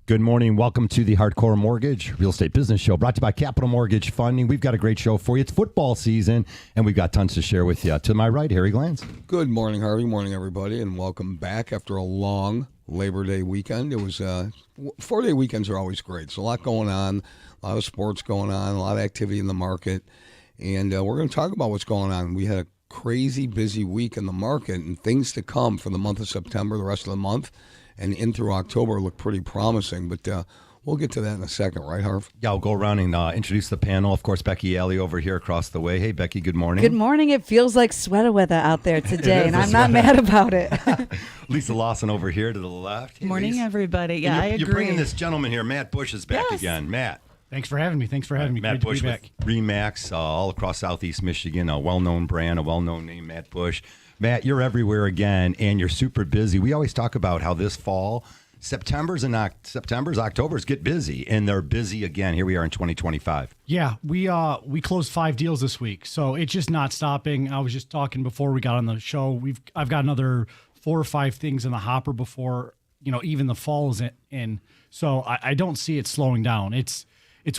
Good morning. Welcome to the Hardcore Mortgage Real Estate Business Show, brought to you by Capital Mortgage Funding. We've got a great show for you. It's football season, and we've got tons to share with you. To my right, Harry Glantz. Good morning, Harvey. Morning, everybody, and welcome back after a long Labor Day weekend. It was 4-day weekends are always great. So a lot going on, a lot of sports going on, a lot of activity in the market, and we're going to talk about what's going on. We had a crazy busy week in the market, and things to come for the month of September, the rest of the month, and in through October look pretty promising. But we'll get to that in a second, right, Harv? Yeah, I'll go around and introduce the panel. Of course, Becky Alley over here across the way. Hey, Becky, good morning. Good morning. It feels like sweater weather out there today, and I'm not mad about it. Lisa Lawson over here to the left. Hey, morning, Lisa. everybody. Yeah, I agree. You're bringing this gentleman here. Matt Bush is back again. Matt. Thanks for having me. Matt Great Bush to be back. with Remax, all across Southeast Michigan, a well-known brand, a well-known name, Matt Bush. Matt, you're everywhere again, and you're super busy. We always talk about how this fall, September's, October's get busy, and they're busy again. Here we are in 2025. Yeah, we closed 5 deals this week, so it's just not stopping. I was just talking before we got on the show. I've got another 4 or 5 things in the hopper before even the fall is in. So I don't see it slowing down. It's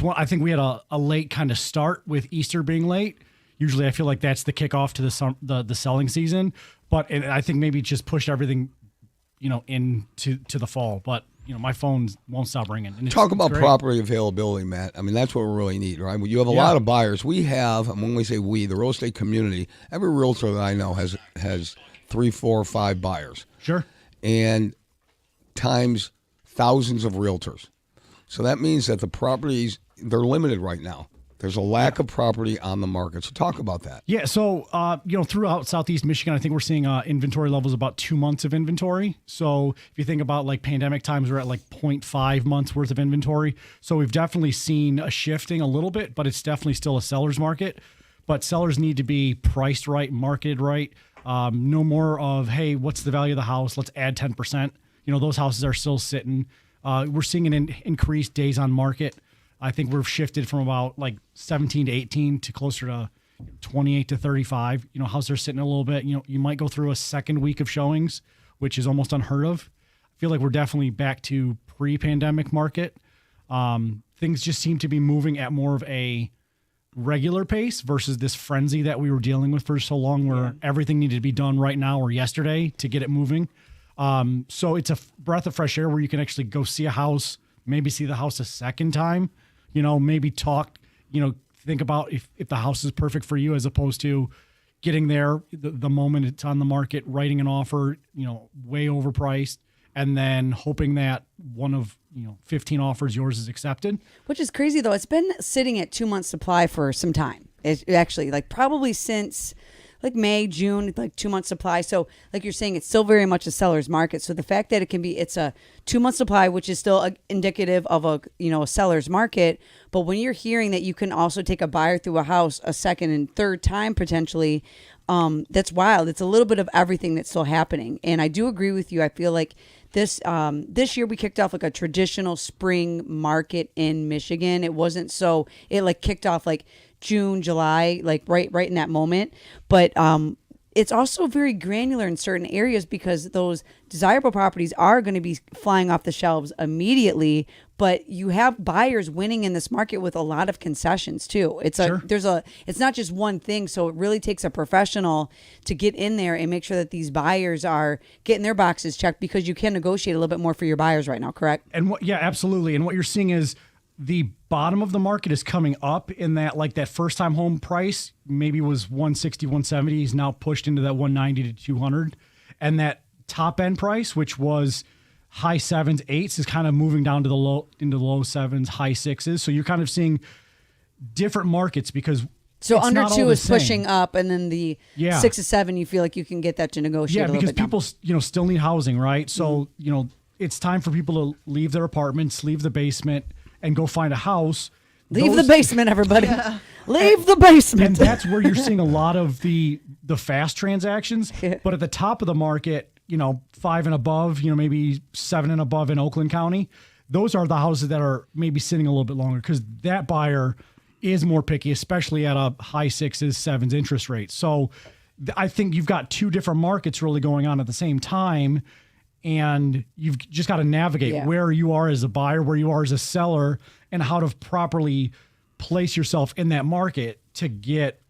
one. I think we had a late kind of start with Easter being late. Usually, I feel like that's the kickoff to the selling season. But I think maybe it just pushed everything into the fall, but my phone won't stop ringing. And Talk about property availability, Matt. I mean, that's what we really need, right? You have a lot of buyers. We have, and when we say we, the real estate community, every realtor that I know has 3, 4, 5 buyers. Sure. And times thousands of realtors. So that means that the properties, they're limited right now. There's a lack of property on the market. So talk about that. Yeah. So, throughout Southeast Michigan, I think we're seeing inventory levels about 2 months of inventory. So if you think about like pandemic times, we're at like 0.5 months worth of inventory. So we've definitely seen a shifting a little bit, but it's definitely still a seller's market. But sellers need to be priced right, marketed right. No more of, hey, what's the value of the house? Let's add 10%. Those houses are still sitting. We're seeing an increased days on market. I think we've shifted from about like 17 to 18 to closer to 28 to 35. Houses are sitting a little bit. You might go through a second week of showings, which is almost unheard of. I feel like we're definitely back to pre-pandemic market. Things just seem to be moving at more of a regular pace versus this frenzy that we were dealing with for so long where everything needed to be done right now or yesterday to get it moving. So it's a breath of fresh air where you can actually go see a house, maybe see the house a second time, maybe talk, think about if the house is perfect for you as opposed to getting there the moment it's on the market, writing an offer, way overpriced, and then hoping that one of 15 offers yours is accepted. Which is crazy, though. It's been sitting at 2 months supply for some time. It actually, probably since like May, June, like 2 months supply. So like you're saying, it's still very much a seller's market. So the fact that it's a 2 month supply, which is still indicative of a seller's market. But when you're hearing that you can also take a buyer through a house a second and third time potentially, that's wild. It's a little bit of everything that's still happening. And I do agree with you. I feel like this year we kicked off like a traditional spring market in Michigan. It wasn't so, it like kicked off like June, July, like right in that moment. But it's also very granular in certain areas because those desirable properties are going to be flying off the shelves immediately. But you have buyers winning in this market with a lot of concessions too. It's not just one thing. So it really takes a professional to get in there and make sure that these buyers are getting their boxes checked because you can negotiate a little bit more for your buyers right now. Correct? And absolutely. And what you're seeing is the bottom of the market is coming up in that, like that first time home price maybe was 160, 170 is now pushed into that 190 to 200. And that top end price, which was high 7s, 8s, is kind of moving down to the low 7s, high 6s. So you're kind of seeing different markets because so under 2 is pushing up, and then the 6 to 7, you feel like you can get that to negotiate. Yeah, because people still need housing, right? So it's time for people to leave their apartments, leave the basement, and go find a house. Leave the basement, everybody. Yeah. Leave the basement. And that's where you're seeing a lot of the fast transactions. But at the top of the market, 5 and above, maybe 7 and above in Oakland County, those are the houses that are maybe sitting a little bit longer because that buyer is more picky, especially at a high 6s, 7s interest rate. So I think you've got 2 different markets really going on at the same time. and you've just got to navigate where you are as a buyer, where you are as a seller, and how to properly place yourself in that market to get,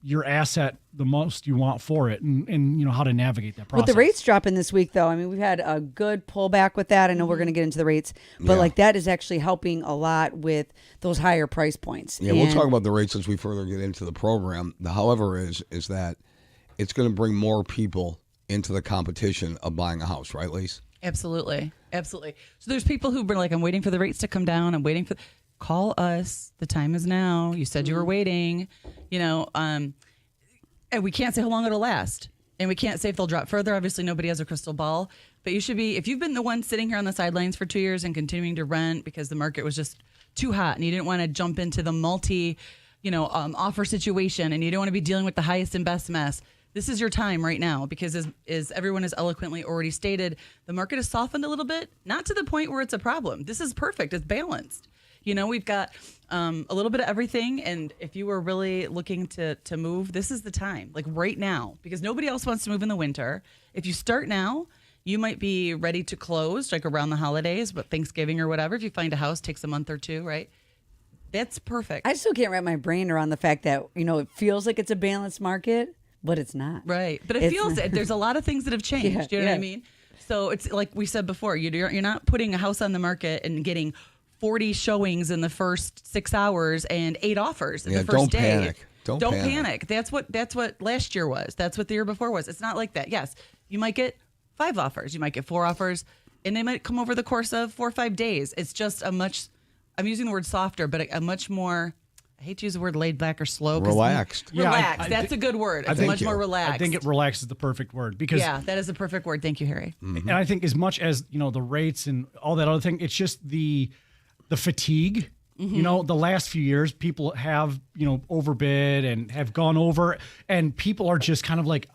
your asset the most you want for it, and how to navigate that process. With the rates dropping this week, though, I mean, we've had a good pullback with that. I know we're going to get into the rates, but like that is actually helping a lot with those higher price points. Yeah, we'll talk about the rates as we further get into the program. The however is that it's going to bring more people into the competition of buying a house, right, Lise? Absolutely. Absolutely. So there's people who've been like, I'm waiting for the rates to come down. I'm waiting for... Call us. The time is now. You said you were waiting, and we can't say how long it'll last. And we can't say if they'll drop further. Obviously, nobody has a crystal ball. But you should be, if you've been the one sitting here on the sidelines for 2 years and continuing to rent because the market was just too hot and you didn't want to jump into the offer situation and you don't want to be dealing with the highest and best mess, this is your time right now because as everyone has eloquently already stated, the market has softened a little bit, not to the point where it's a problem. This is perfect. It's balanced. We've got a little bit of everything, and if you were really looking to move, this is the time, like right now, because nobody else wants to move in the winter. If you start now, you might be ready to close, like around the holidays, but Thanksgiving or whatever. If you find a house, takes a month or two, right? That's perfect. I still can't wrap my brain around the fact that, it feels like it's a balanced market, but it's not. Right, but it feels it. There's a lot of things that have changed. You know what I mean? So it's like we said before, you're not putting a house on the market and getting 40 showings in the first 6 hours and 8 offers in the first day. Panic. Don't panic. That's what last year was. That's what the year before was. It's not like that. Yes, you might get 5 offers. You might get 4 offers, and they might come over the course of 4 or 5 days. It's just I'm using the word softer, but a much more, I hate to use the word laid back or slow. Relaxed. Relaxed. That's a good word. It's much more relaxed. I think relaxed is the perfect word because that is the perfect word. Thank you, Harry. And I think as much as, the rates and all that other thing, it's just the fatigue. The last few years, people have, overbid and have gone over, and people are just kind of like,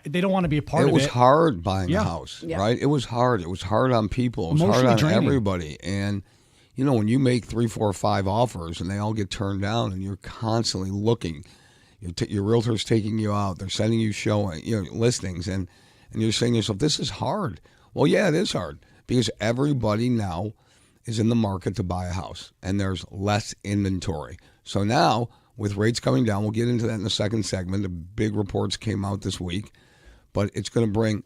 they don't want to be a part of it. It was hard buying a house, right? It was hard. It was hard on people. It was hard on everybody. And, when you make 3, 4, 5 offers and they all get turned down and you're constantly looking, your realtor's taking you out, they're sending you listings, and you're saying to yourself, this is hard. Well, yeah, it is hard because everybody now is in the market to buy a house, and there's less inventory. So now, with rates coming down, we'll get into that in the second segment. The big reports came out this week, but it's going to bring,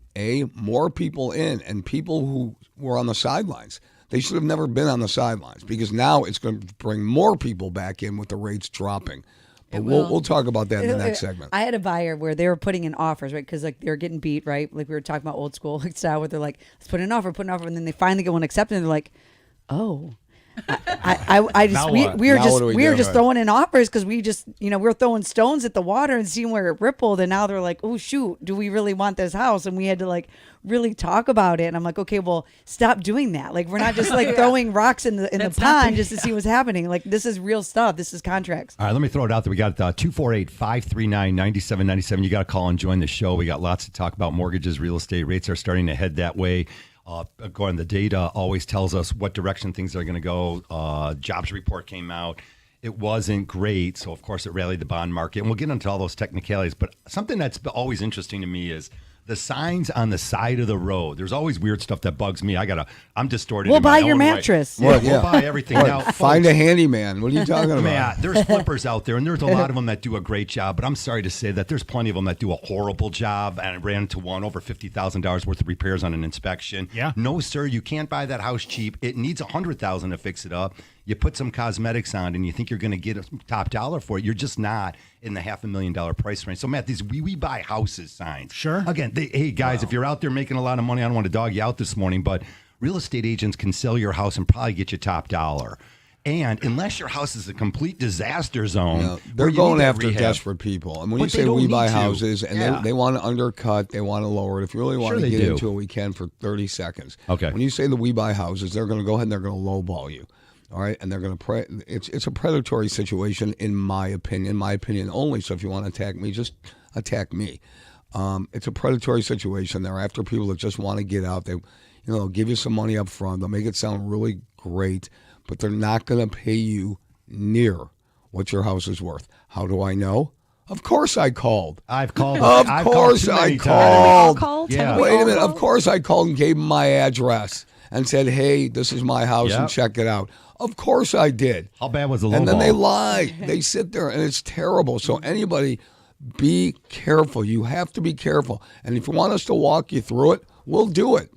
more people in, and people who were on the sidelines. They should have never been on the sidelines because now it's going to bring more people back in with the rates dropping. But we'll talk about that in the next segment. I had a buyer where they were putting in offers, right? Because they were getting beat, right? Like we were talking about old school style where they're like, let's put an offer, and then they finally get one accepted, and they're like, oh, we were just throwing in offers because we just, we were throwing stones at the water and seeing where it rippled. And now they're like, oh, shoot, do we really want this house? And we had to really talk about it. And I'm like, okay, well, stop doing that. Like, we're not just throwing rocks in the pond just to see what's happening. Like, this is real stuff. This is contracts. All right, let me throw it out there. We got 248-539-9797. You got to call and join the show. We got lots to talk about. Mortgages, real estate rates are starting to head that way. According the data always tells us what direction things are going to go. Jobs report came out. It wasn't great. So, of course, it rallied the bond market. And we'll get into all those technicalities. But something that's always interesting to me is the signs on the side of the road. There's always weird stuff that bugs me. I'm distorted. We'll buy your mattress. We'll buy everything. Now, find a handyman. What are you talking about? Yeah, there's flippers out there, and there's a lot of them that do a great job. But I'm sorry to say that there's plenty of them that do a horrible job. And I ran into one over $50,000 worth of repairs on an inspection. Yeah. No, sir, you can't buy that house cheap. It needs $100,000 to fix it up. You put some cosmetics on, and you think you're going to get a top dollar for it. You're just not in the $500,000 price range. So, Matt, these we buy houses signs. Sure. Again, hey, guys, if you're out there making a lot of money, I don't want to dog you out this morning, but real estate agents can sell your house and probably get you top dollar. And unless your house is a complete disaster zone, they're going after desperate people. And when you say we buy houses and they want to undercut, they want to lower it. If you really want to get into it, we can for 30 seconds. Okay. When you say that we buy houses, they're going to go ahead and they're going to lowball you. All right, and they're going to it's a predatory situation, in my opinion only. So if you want to attack me, just attack me. It's a predatory situation. They're after people that just want to get out. They, they'll give you some money up front. They'll make it sound really great, but they're not going to pay you near what your house is worth. How do I know? Of course I called. I've called. Of I've course called too I many called. times. We all called. Yeah. Have we Wait all a minute. Of called? course I called and gave them my address and said, hey, this is my house and Yep. check it out. Of course I did. How bad was the low And then ball? they lie. They sit there and it's terrible. So anybody, be careful. You have to be careful. And if you want us to walk you through it, we'll do it.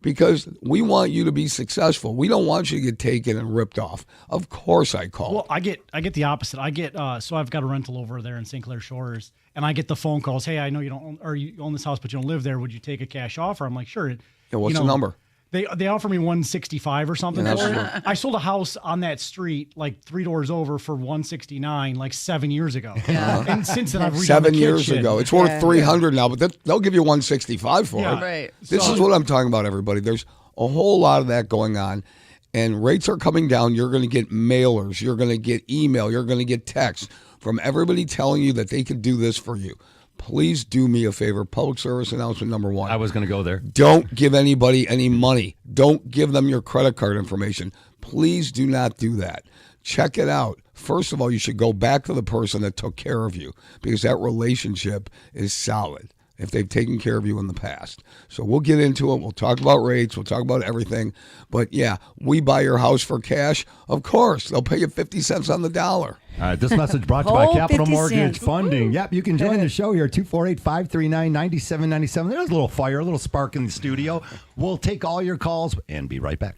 Because we want you to be successful. We don't want you to get taken and ripped off. Of course I called. Well, I get the opposite. I get so I've got a rental over there in St. Clair Shores, and I get the phone calls. Hey, I know you don't own, or you own this house, but you don't live there. Would you take a cash offer? I'm like, sure. Yeah, what's the number? They offer me 165 or something. Yeah, for it. that's I sold a house on that street like 3 doors over for 169 like 7 years ago. And since then I've redone 7 the years kitchen. ago. It's worth Yeah. 300 now, but they'll give you 165 for Yeah. it. Right. This is what I'm talking about, everybody. There's a whole lot of that going on, and rates are coming down. You're going to get mailers. You're going to get email. You're going to get texts from everybody telling you that they could do this for you. Please do me a favor. Public service announcement number 1. I was going to go there. Don't give anybody any money. Don't give them your credit card information. Please do not do that. Check it out. First of all, you should go back to the person that took care of you because that relationship is solid if they've taken care of you in the past. So we'll get into it. We'll talk about rates. We'll talk about everything. But yeah, we buy your house for cash. Of course, they'll pay you 50 cents on the dollar. All right, this message brought to you by Oh, Capital 50 Mortgage cents. Funding. Yep, you can join the show here, 248-539-9797. There's a little fire, a little spark in the studio. We'll take all your calls and be right back.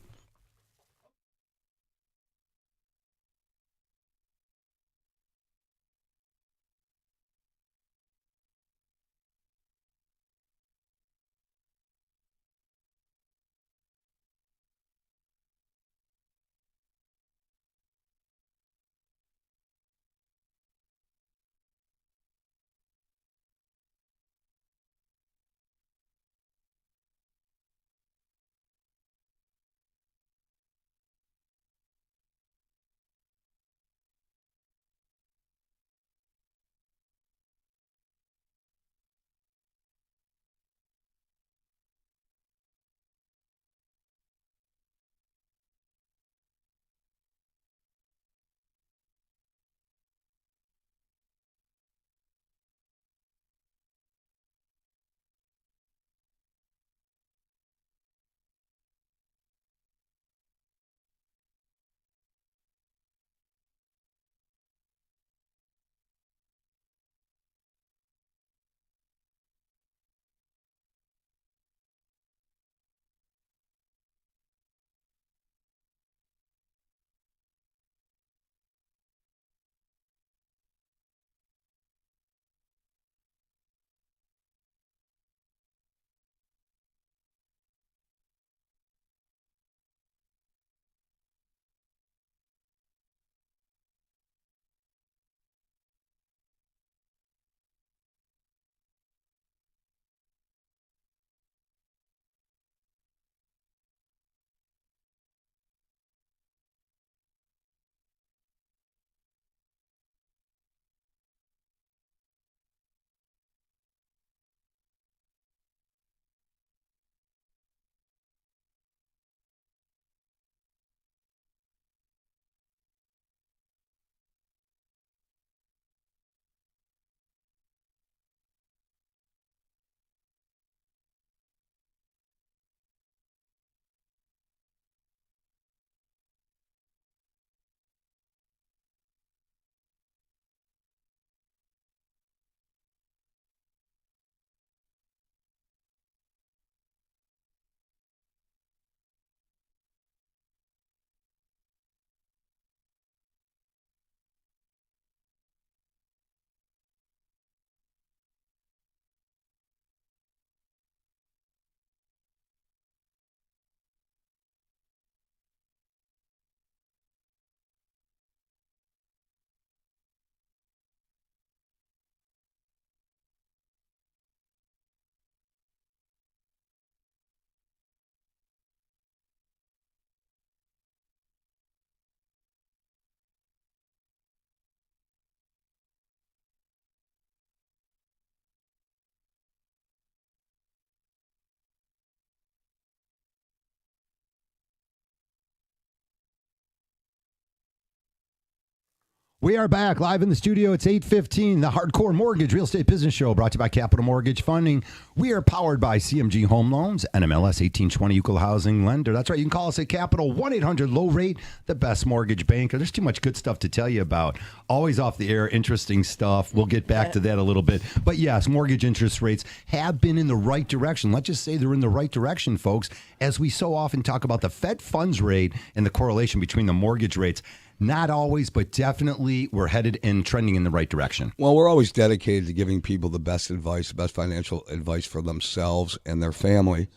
We are back live in the studio. It's 8:15, the Hardcore Mortgage Real Estate Business Show brought to you by Capital Mortgage Funding. We are powered by CMG Home Loans, NMLS 1820 Equal Housing Lender. That's right. You can call us at Capital 1-800-LOW-RATE, the best mortgage banker. There's too much good stuff to tell you about. Always off the air, interesting stuff. We'll get back to that a little bit. But yes, mortgage interest rates have been in the right direction. Let's just say they're in the right direction, folks, as we so often talk about the Fed funds rate and the correlation between the mortgage rates. Not always, but definitely we're headed and trending in the right direction. Well, we're always dedicated to giving people the best advice, the best financial advice for themselves and their family.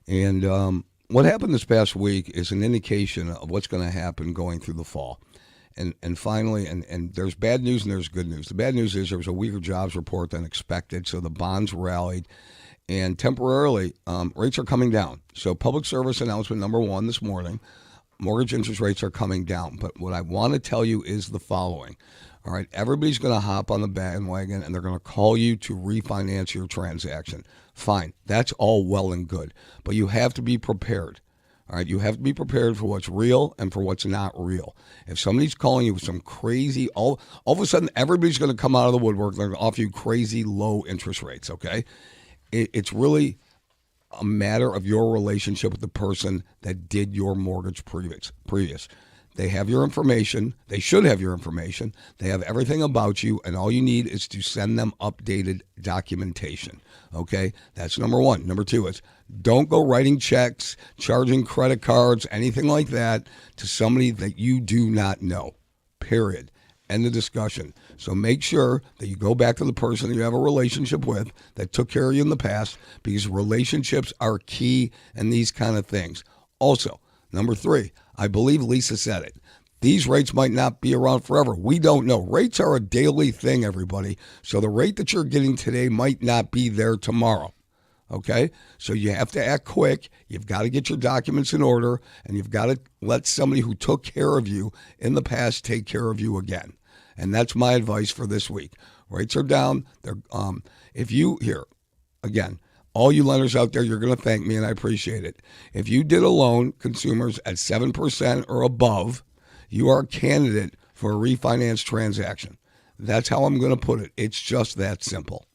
And what happened this past week is an indication of what's going to happen going through the fall. And finally, and there's bad news and there's good news. The bad news is there was a weaker jobs report than expected, so the bonds rallied. And temporarily, rates are coming down. So public service announcement number 1 this morning, mortgage interest rates are coming down. But what I want to tell you is the following. All right, everybody's going to hop on the bandwagon and they're going to call you to refinance your transaction. Fine, that's all well and good. But you have to be prepared. All right, you have to be prepared for what's real and for what's not real. If somebody's calling you with some crazy, all of a sudden everybody's going to come out of the woodwork. They're going to offer you crazy low interest rates, okay? It's really a matter of your relationship with the person that did your mortgage previous. They have your information. They should have your information. They have everything about you, and all you need is to send them updated documentation. Okay? That's number 1. Number 2 is don't go writing checks, charging credit cards, anything like that to somebody that you do not know. Period. End of discussion. So make sure that you go back to the person that you have a relationship with that took care of you in the past, because relationships are key in these kind of things. Also, number 3, I believe Lisa said it. These rates might not be around forever. We don't know. Rates are a daily thing, everybody. So the rate that you're getting today might not be there tomorrow. Okay? So you have to act quick. You've got to get your documents in order, and you've got to let somebody who took care of you in the past take care of you again. And that's my advice for this week. Rates are down. They're if you here again, all you lenders out there, you're going to thank me, and I appreciate it. If you did a loan, consumers at 7% or above, you are a candidate for a refinance transaction. That's how I'm going to put it. It's just that simple.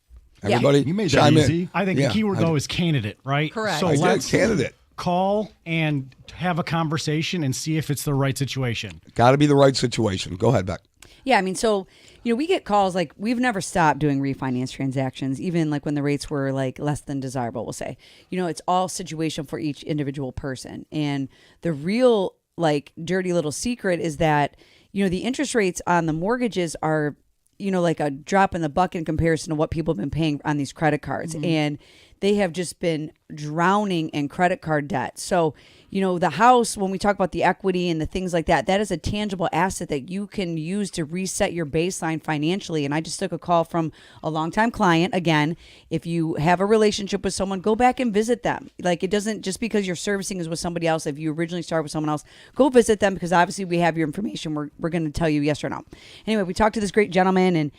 Everybody, you made that chime easy. in. I think the keyword, though, is candidate, right? Correct. So I let's said candidate. call and have a conversation and see if it's the right situation. Got to be the right situation. Go ahead, Beck. Yeah, I mean, so, we get calls, like, we've never stopped doing refinance transactions, even like when the rates were like less than desirable, we'll say. It's all situation for each individual person. And the real, like, dirty little secret is that, the interest rates on the mortgages are, like a drop in the bucket in comparison to what people have been paying on these credit cards. Mm-hmm. And they have just been drowning in credit card debt. So, the house, when we talk about the equity and the things like that, that is a tangible asset that you can use to reset your baseline financially. And I just took a call from a longtime client. Again, if you have a relationship with someone, go back and visit them. Like, it doesn't, just because your servicing is with somebody else, if you originally started with someone else, go visit them, because obviously we have your information. We're going to tell you yes or no. Anyway, we talked to this great gentleman, and,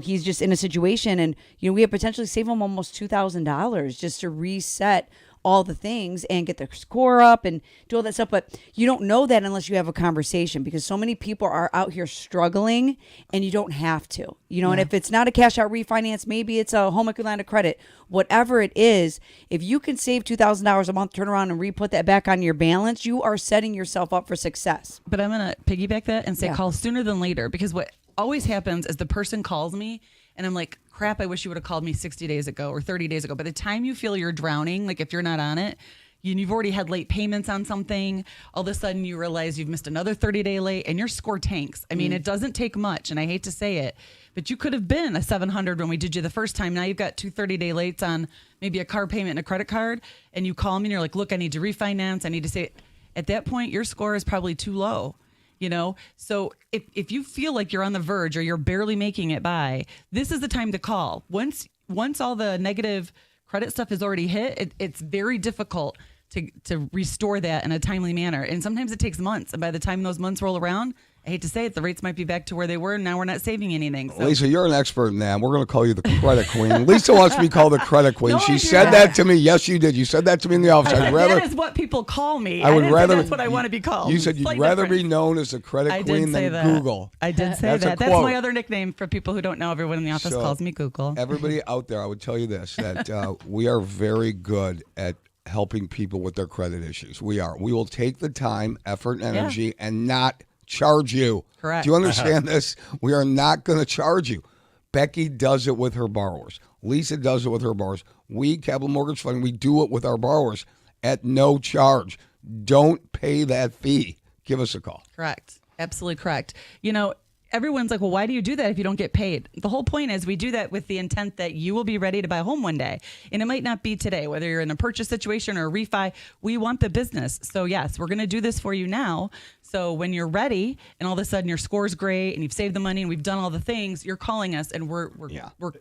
he's just in a situation, and, we have potentially saved him almost $2,000 just to reset all the things and get their score up and do all that stuff. But you don't know that unless you have a conversation, because so many people are out here struggling, and you don't have to, and if it's not a cash out refinance, maybe it's a home equity line of credit, whatever it is. If you can save $2,000 a month, turn around and re-put that back on your balance, you are setting yourself up for success. But I'm going to piggyback that and say call sooner than later, because what always happens is the person calls me and I'm like, crap, I wish you would have called me 60 days ago or 30 days ago. By the time you feel you're drowning, like if you're not on it, you've already had late payments on something. All of a sudden you realize you've missed another 30-day late and your score tanks. I mean, it doesn't take much, and I hate to say it, but you could have been a 700 when we did you the first time. Now you've got 2 30-day lates on maybe a car payment and a credit card, and you call me and you're like, look, I need to refinance. I need to say, at that point, your score is probably too low. So if you feel like you're on the verge or you're barely making it by, this is the time to call. Once all the negative credit stuff has already hit, it's very difficult to restore that in a timely manner. And sometimes it takes months. And by the time those months roll around, I hate to say it, the rates might be back to where they were, and now we're not saving anything. So. Lisa, you're an expert in that. We're going to call you the credit queen. Lisa wants to be called the credit queen. No, She I said do that not. to me. Yes, you did. You said that to me in the office. That is what people call me. I would didn't say rather. that's what I want to be called. You said you'd Slight rather difference. be known as the credit I queen did say than that. Google. I did say That's a that. That's quote. my other nickname for people who don't know. Everyone in the office calls me Google. Everybody out there, I would tell you this, that we are very good at helping people with their credit issues. We are. We will take the time, effort, and energy and not charge you. Correct. Do you understand this? We are not going to charge you. Becky does it with her borrowers. Lisa does it with her borrowers. We, Capital Mortgage Fund, we do it with our borrowers at no charge. Don't pay that fee. Give us a call. Correct. Absolutely correct. Everyone's like, well, why do you do that if you don't get paid? The whole point is we do that with the intent that you will be ready to buy a home one day. And it might not be today, whether you're in a purchase situation or a refi, we want the business. So yes, we're going to do this for you now. So when you're ready and all of a sudden your score's great and you've saved the money and we've done all the things, you're calling us and we're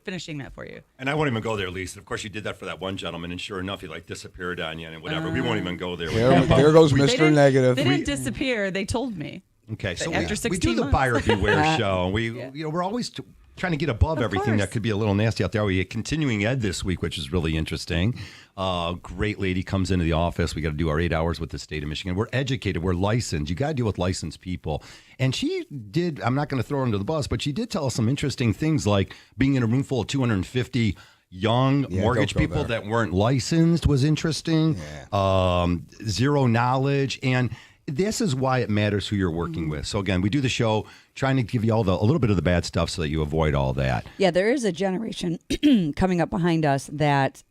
finishing that for you. And I won't even go there, Lisa. Of course, you did that for that one gentleman, and sure enough, he disappeared on you and whatever. We won't even go there. There goes Mr. Negative. They didn't disappear. They told me. Okay, so After we 16 do the months. buyer beware show. We're always trying to get above everything that could be a little nasty out there. We had continuing ed this week, which is really interesting. Great lady comes into the office. We got to do our 8 hours with the state of Michigan. We're educated. We're licensed. You got to deal with licensed people. And she did. I'm not going to throw her under the bus, but she did tell us some interesting things, like being in a room full of 250 young mortgage people that weren't licensed was interesting. Zero knowledge. And this is why it matters who you're working with. So again, we do the show trying to give you all a little bit of the bad stuff so that you avoid all that. Yeah, there is a generation coming up behind us that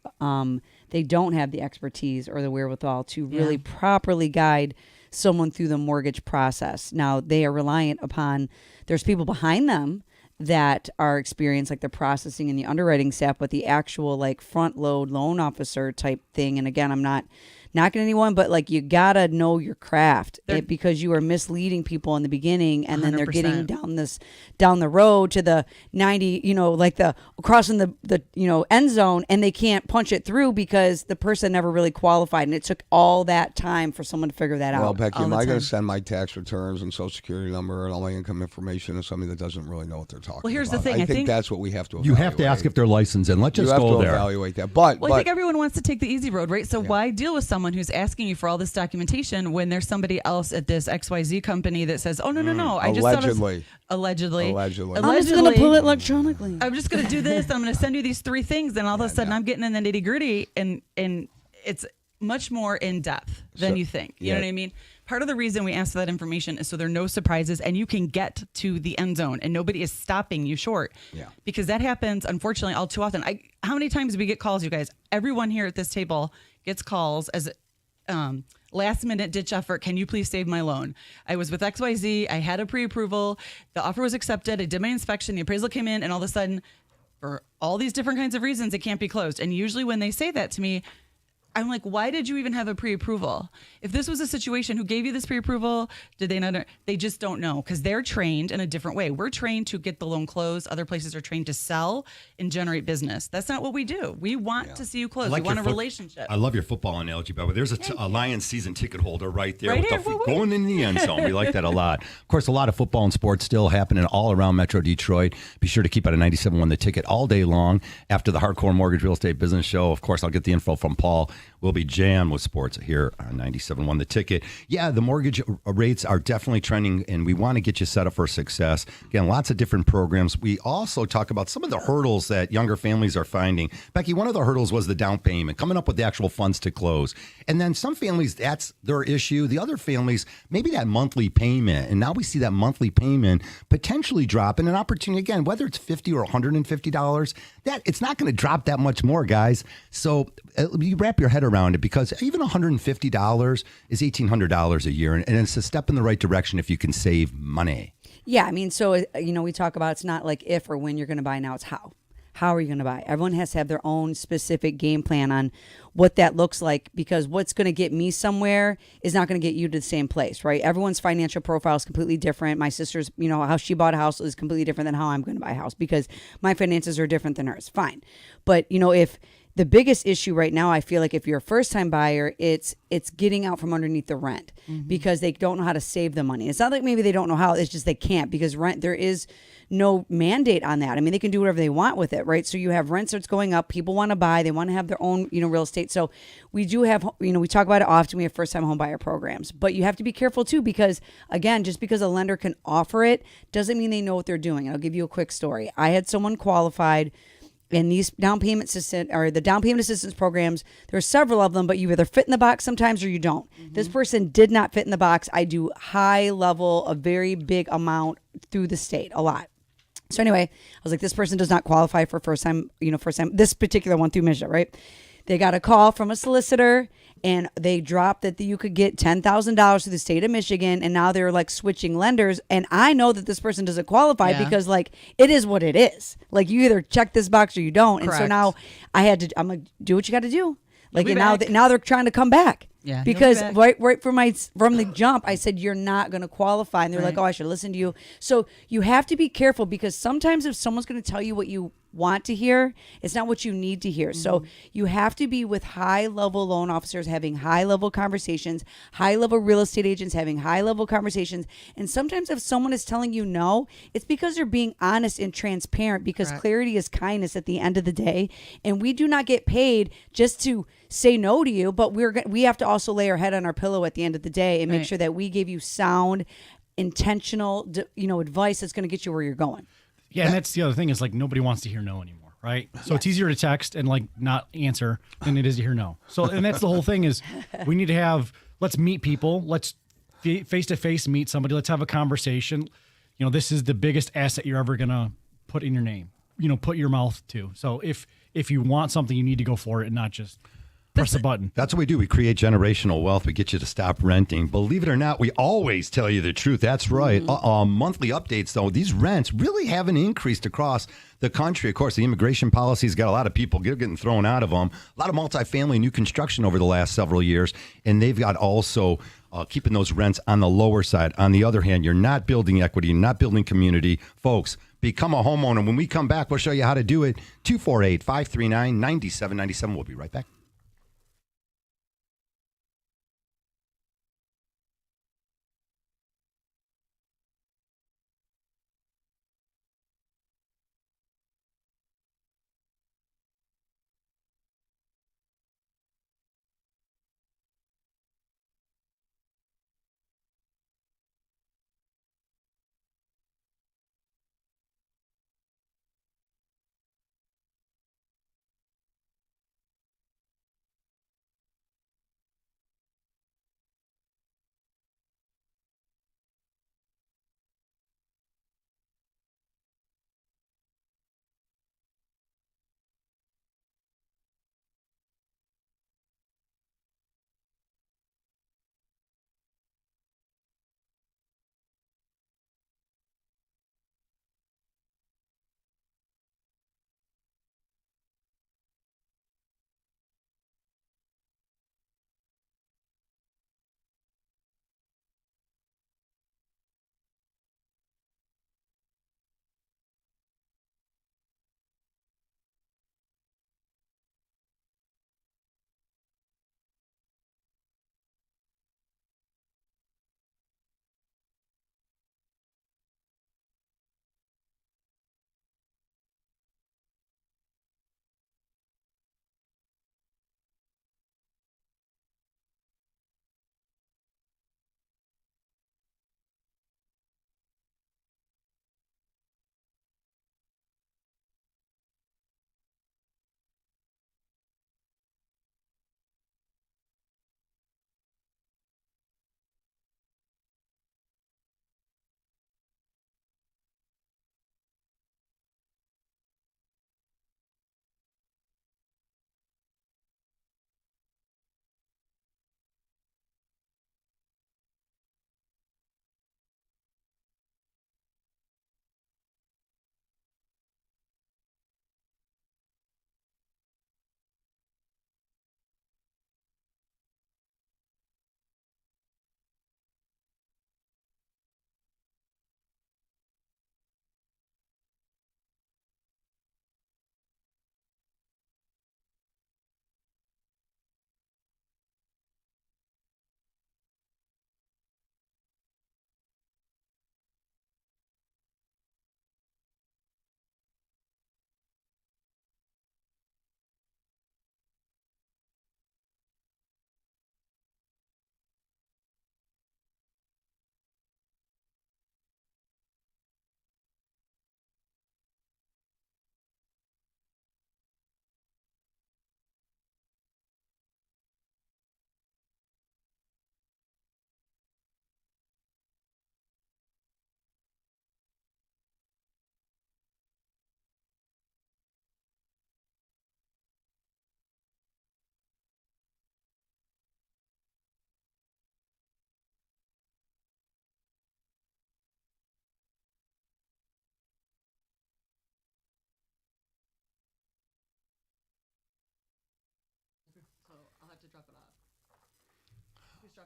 they don't have the expertise or the wherewithal to really properly guide someone through the mortgage process. Now, they are reliant upon, there's people behind them that are experienced, like the processing and the underwriting staff, but the actual front load loan officer type thing. And again, I'm not knocking anyone, but you gotta know your craft because you are misleading people in the beginning, and then they're 100%. getting down the road to the 90, the crossing the end zone, and they can't punch it through because the person never really qualified, and it took all that time for someone to figure that Well, out. Becky, all am the I going time. to send my tax returns and social security number and all my income information to somebody that doesn't really know what they're talking about? Well, here's the thing. I I think think that's what we have to You have to ask if they're licensed, and let's You just have go to there. evaluate that. But I think everyone wants to take the easy road, right? So why deal with someone who's asking you for all this documentation when there's somebody else at this XYZ company that says, oh, no, I just Allegedly. Allegedly. I'm just going to pull it electronically. I'm just going to do this. I'm going to send you these 3 things. And all of a sudden I'm getting in the nitty gritty, and it's much more in depth than you think. You know what I mean? Part of the reason we ask for that information is so there are no surprises and you can get to the end zone and nobody is stopping you short. Yeah. Because that happens, unfortunately, all too often. How many times do we get calls, you guys? Everyone here at this table gets calls as last minute ditch effort. Can you please save my loan? I was with XYZ. I had a pre-approval. The offer was accepted. I did my inspection. The appraisal came in, and all of a sudden, for all these different kinds of reasons, it can't be closed. And usually when they say that to me, I'm like, why did you even have a pre-approval? If this was a situation, who gave you this pre-approval? Did they not? They just don't know because they're trained in a different way. We're trained to get the loan closed. Other places are trained to sell and generate business. That's not what we do. We want to see you close. We want a relationship. I love your football analogy, Barbara. There's a Lions season ticket holder right there Right with here. the going in the end zone. We like that a lot. Of course, a lot of football and sports still happening all around Metro Detroit. Be sure to keep out a 97.1 The Ticket all day long after the Hardcore Mortgage Real Estate Business Show. Of course, I'll get the info from Paul. We'll be jammed with sports here on 97.1 The Ticket. Yeah, the mortgage rates are definitely trending, and we want to get you set up for success. Again, lots of different programs. We also talk about some of the hurdles that younger families are finding. Becky, one of the hurdles was the down payment, coming up with the actual funds to close. And then some families, that's their issue. The other families, maybe that monthly payment. And now we see that monthly payment potentially drop, and an opportunity, again, whether it's $50 or $150, that it's not going to drop that much more, guys. So you wrap your head around it, because even $150 is $1,800 a year, and it's a step in the right direction if you can save money. Yeah, I mean, so, we talk about it's not like if or when you're going to buy now, it's how. How are you going to buy? Everyone has to have their own specific game plan on what that looks like, because what's going to get me somewhere is not going to get you to the same place, right? Everyone's financial profile is completely different. My sister's, how she bought a house is completely different than how I'm going to buy a house, because my finances are different than hers. Fine. But, if the biggest issue right now, I feel like if you're a first time buyer, it's getting out from underneath the rent because they don't know how to save the money. It's not like maybe they don't know how, it's just they can't, because rent, there is no mandate on that. I mean, they can do whatever they want with it, right? So you have rents that's going up. People want to buy, they want to have their own, real estate. So we do have, we talk about it often. We have first time home buyer programs, but you have to be careful too, because again, just because a lender can offer it doesn't mean they know what they're doing. And I'll give you a quick story. I had someone qualified in these down payment assistance programs. There are several of them, but you either fit in the box sometimes or you don't. This person did not fit in the box. I do high level, a very big amount through the state, a lot. So anyway, I was like, this person does not qualify for first time, this particular one through Michigan, right? They got a call from a solicitor and they dropped that you could get $10,000 through the state of Michigan. And now they're like switching lenders. And I know that this person doesn't qualify because like, it is what it is. Like you either check this box or you don't. Correct. And so now I'm like, do what you got to do. Like, You'll and be now they're trying to come back. Yeah, you'll be because back. right from the jump, I said, you're not going to qualify. And they're like, oh, I should listen to you. So you have to be careful, because sometimes if someone's going to tell you what you want to hear, it's not what you need to hear. So you have to be with high level loan officers having high level conversations, high level real estate agents having high level conversations. And sometimes if someone is telling you no, it's because they're being honest and transparent, because clarity is kindness at the end of the day. And we do not get paid just to say no to you, but we have to also lay our head on our pillow at the end of the day and make sure that we give you sound, intentional, advice that's going to get you where you're going. Yeah, and that's the other thing is like nobody wants to hear no anymore, right? So it's easier to text and like not answer than it is to hear no. So, and that's the whole thing is we need to let's meet people. Let's face to face meet somebody. Let's have a conversation. This is the biggest asset you're ever going to put in your name, put your mouth to. So if you want something, you need to go for it and not just press the button. That's what we do. We create generational wealth. We get you to stop renting. Believe it or not, we always tell you the truth. That's right. Monthly updates, though, these rents really haven't increased across the country. Of course, the immigration policy's got a lot of people getting thrown out of them. A lot of multifamily new construction over the last several years. And they've got also keeping those rents on the lower side. On the other hand, you're not building equity, you're not building community. Folks, become a homeowner. When we come back, we'll show you how to do it. 248-539-9797. We'll be right back.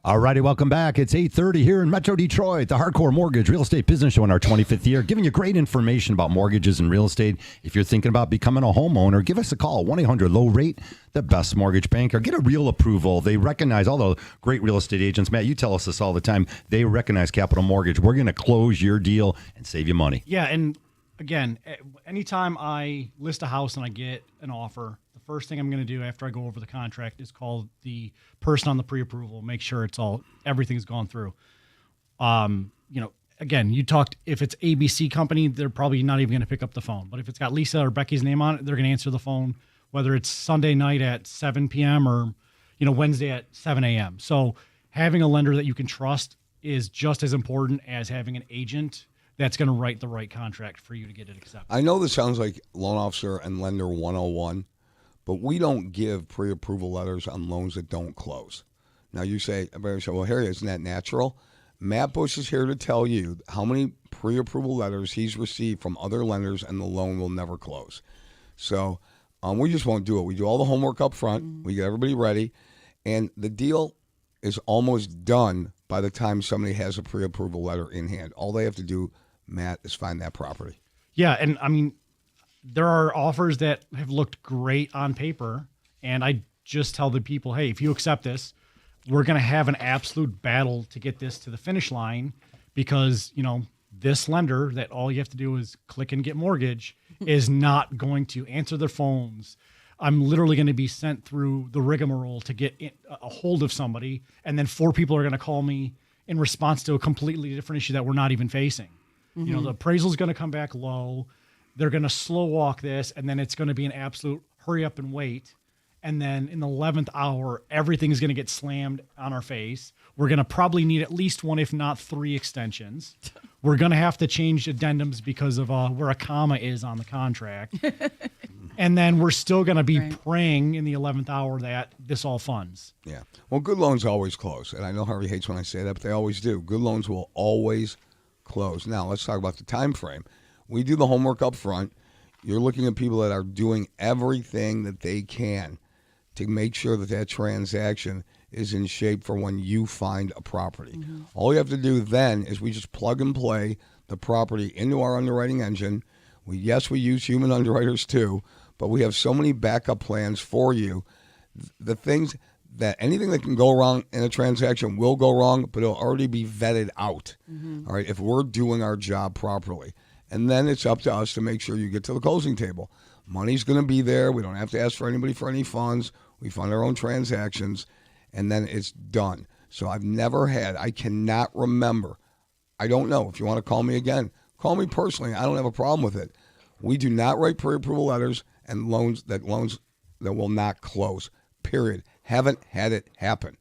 All righty, welcome back. It's 8:30 here in Metro Detroit, the Hardcore Mortgage Real Estate Business Show in our 25th year, giving you great information about mortgages and real estate. If you're thinking about becoming a homeowner, give us a call, 1-800-LOW-RATE, the best mortgage banker. Get a real approval. They recognize all the great real estate agents. Matt, you tell us this all the time. They recognize Capital Mortgage. We're going to close your deal and save you money. Yeah, and again, anytime I list a house and I get an offer, the first thing I'm going to do after I go over the contract is call the person on the pre-approval, make sure everything's gone through. Again, you talked, if it's ABC company, they're probably not even going to pick up the phone. But if it's got Lisa or Becky's name on it, they're going to answer the phone, whether it's Sunday night at 7 p.m. or, Wednesday at 7 a.m. So having a lender that you can trust is just as important as having an agent that's going to write the right contract for you to get it accepted. I know this sounds like loan officer and lender 101, but we don't give pre-approval letters on loans that don't close. Now you say, well, Harry, isn't that natural? Matt Bush is here to tell you how many pre-approval letters he's received from other lenders and the loan will never close. So we just won't do it. We do all the homework up front. We get everybody ready, and the deal is almost done by the time somebody has a pre-approval letter in hand. All they have to do, Matt, is find that property. Yeah, and I mean, there are offers that have looked great on paper, and I just tell the people, hey, if you accept this, we're going to have an absolute battle to get this to the finish line because, this lender that all you have to do is click and get mortgage is not going to answer their phones. I'm literally going to be sent through the rigmarole to get a hold of somebody, and then 4 people are going to call me in response to a completely different issue that we're not even facing. The appraisal is going to come back low. They're going to slow walk this, and then it's going to be an absolute hurry up and wait. And then in the 11th hour, everything's going to get slammed on our face. We're going to probably need at least 1, if not 3 extensions. We're going to have to change addendums because of where a comma is on the contract. And then we're still going to be praying in the 11th hour that this all funds. Yeah. Well, good loans always close. And I know Harvey hates when I say that, but they always do. Good loans will always close. Now, let's talk about the time frame. We do the homework up front. You're looking at people that are doing everything that they can to make sure that that transaction is in shape for when you find a property. All you have to do then is we just plug and play the property into our underwriting engine. We use human underwriters too, but we have so many backup plans for you. The things that anything that can go wrong in a transaction will go wrong, but it'll already be vetted out. All right, if we're doing our job properly. And then it's up to us to make sure you get to the closing table. Money's going to be there. We don't have to ask for anybody for any funds. We fund our own transactions, and then it's done. So I cannot remember. I don't know. If you want to call me again, call me personally. I don't have a problem with it. We do not write pre-approval letters and loans that will not close, period. Haven't had it happen.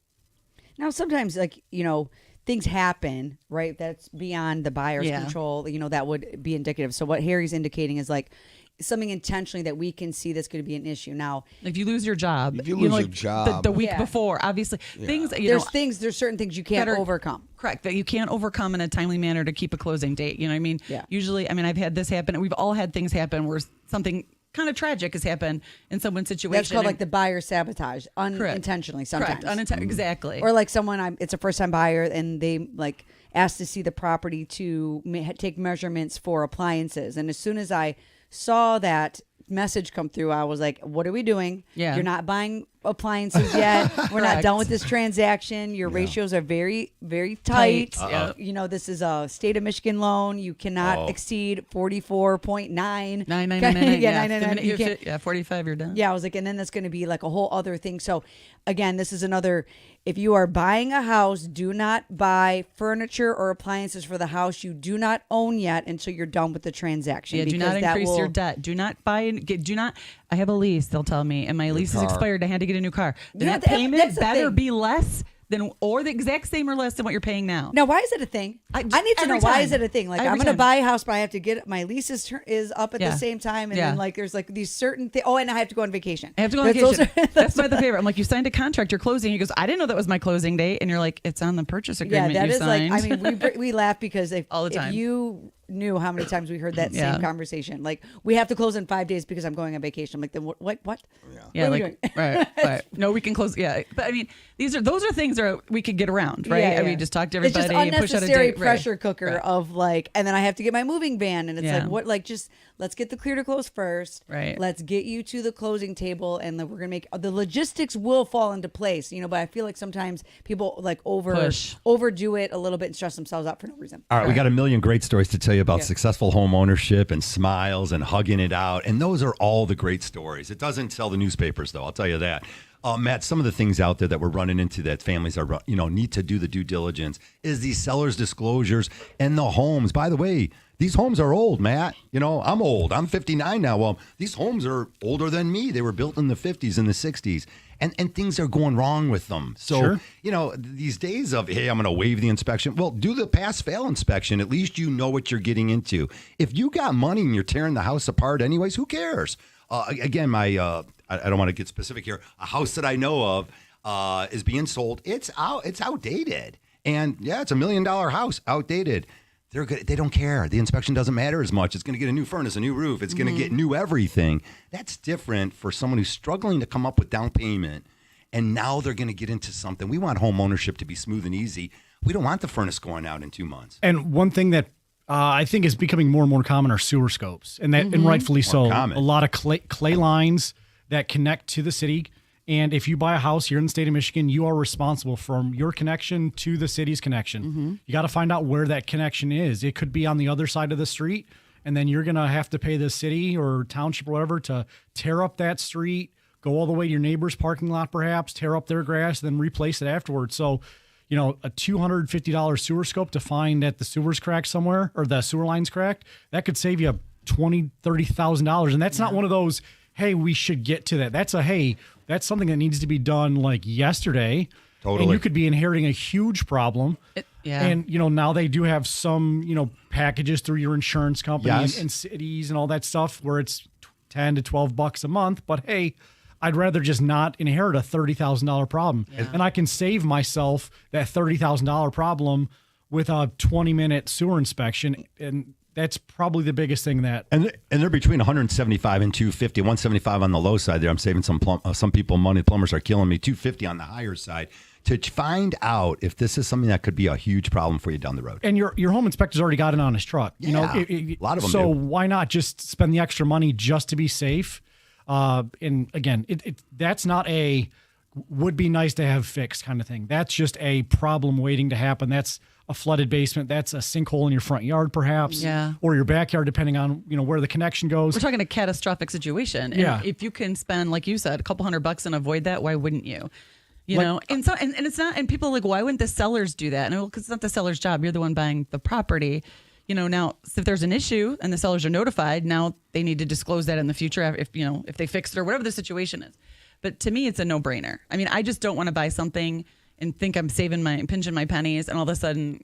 Now, sometimes, things happen, right? That's beyond the buyer's control. That would be indicative. So what Harry's indicating is something intentionally that we can see that's going to be an issue. Now, if you lose your job, the week before, obviously things, there's certain things you can't overcome. Correct. That you can't overcome in a timely manner to keep a closing date. You know what I mean? Yeah. Usually, I've had this happen. We've all had things happen where something kind of tragic has happened in someone's situation. That's called the buyer sabatage, unintentionally sometimes. Correct. Exactly. Or someone, it's a first time buyer and they asked to see the property to take measurements for appliances. And as soon as I saw that message come through, I was like, what are we doing? Yeah. You're not buying appliances yet. We're not done with this transaction. Your ratios are very, very tight. This is a state of Michigan loan. You cannot exceed 44.9. 999. Yeah, 45, you're done. Yeah, I was like, and then that's going to be a whole other thing. So again, this is another, if you are buying a house, do not buy furniture or appliances for the house you do not own yet until you're done with the transaction. Yeah, do not increase your debt. Do not buy, I have a lease, they'll tell me, and my lease is expired. I had to get a new car. Then that payment better be less than, or the exact same or less than what you're paying now. Now, why is it a thing? I need to know, why is it a thing? I'm going to buy a house, but I have to get, my lease is up at the same time. And then there's these certain things. Oh, and I have to go on vacation. I have to go on vacation. That's my favorite. I'm like, you signed a contract, you're closing. He goes, I didn't know that was my closing date. And you're like, it's on the purchase agreement you signed. We laugh because all the time. if you knew how many times we heard that Yeah. same conversation. Like, we have to close in 5 days because I'm going on vacation. I'm like, then what? What? Yeah, What are we like doing? right. No, we can close. Yeah, but I mean, those are things that we could get around, right? Yeah, I mean, yeah. just talk to It's everybody, just and push out a unnecessary date. pressure cooker Right. of like, and then I have to get my moving van, and it's Yeah. like, what? Like, just let's get the clear to close first. Right. Let's get you to the closing table, and then we're gonna make the logistics will fall into place. But I feel like sometimes people like Push. overdo it a little bit and stress themselves out for no reason. All right, we got a million great stories to tell you about Yeah. successful home ownership and smiles and hugging it out. And those are all the great stories. It doesn't sell the newspapers, though, I'll tell you that. Matt, some of the things out there that we're running into that families are, need to do the due diligence is these sellers' disclosures and the homes. By the way, these homes are old, Matt. I'm old. I'm 59 now. Well, these homes are older than me. They were built in the 50s and the 60s. And things are going wrong with them. So, Sure. these days of, hey, I'm going to waive the inspection. Well, do the pass-fail inspection. At least you know what you're getting into. If you got money and you're tearing the house apart anyways, who cares? Again, I don't want to get specific here. A house that I know of is being sold. It's outdated. And, yeah, it's $1 million house, outdated. They don't care. The inspection doesn't matter as much. It's going to get a new furnace, a new roof. It's going to get new everything. That's different for someone who's struggling to come up with down payment, and now they're going to get into something. We want home ownership to be smooth and easy. We don't want the furnace going out in 2 months. And one thing that I think is becoming more and more common are sewer scopes, and and rightfully so. common. A lot of clay lines that connect to the city. And if you buy a house here in the state of Michigan, you are responsible from your connection to the city's connection. You got to find out where that connection is. It could be on the other side of the street, and then you're going to have to pay the city or township or whatever to tear up that street, go all the way to your neighbor's parking lot perhaps, tear up their grass, then replace it afterwards. So, a $250 sewer scope to find that the sewer's cracked somewhere or the sewer line's cracked, that could save you $20,000, $30,000. And that's not one of those, hey, we should get to that. That's something that needs to be done like yesterday. Totally. And you could be inheriting a huge problem. Yeah. And, now they do have some, packages through your insurance company Yes. and cities and all that stuff where it's $10 to $12 a month. But hey, I'd rather just not inherit a $30,000 problem. Yeah. And I can save myself that $30,000 problem with a 20-minute sewer inspection. And that's probably the biggest thing that. And they're between 175 and 250. 175 on the low side there. I'm saving some people money. Plumbers are killing me. 250 on the higher side to find out if this is something that could be a huge problem for you down the road. And your home inspector's already got it on his truck. Yeah, a lot of them So do. why not just spend the extra money just to be safe? And again, that's not a would be nice to have fixed kind of thing. That's just a problem waiting to happen. That's a flooded basement. That's a sinkhole in your front yard, perhaps, or your backyard, depending on where the connection goes. We're talking a catastrophic situation. And Yeah. if you can spend, like you said, a couple $100 and avoid that, why wouldn't you? And it's not, and people are like, why wouldn't the sellers do that? And because it's not the seller's job. You're the one buying the property. Now if there's an issue and the sellers are notified, now they need to disclose that in the future if they fix it or whatever the situation is. But to me, it's a no-brainer. I mean, I just don't want to buy something and think I'm pinching my pennies, and all of a sudden,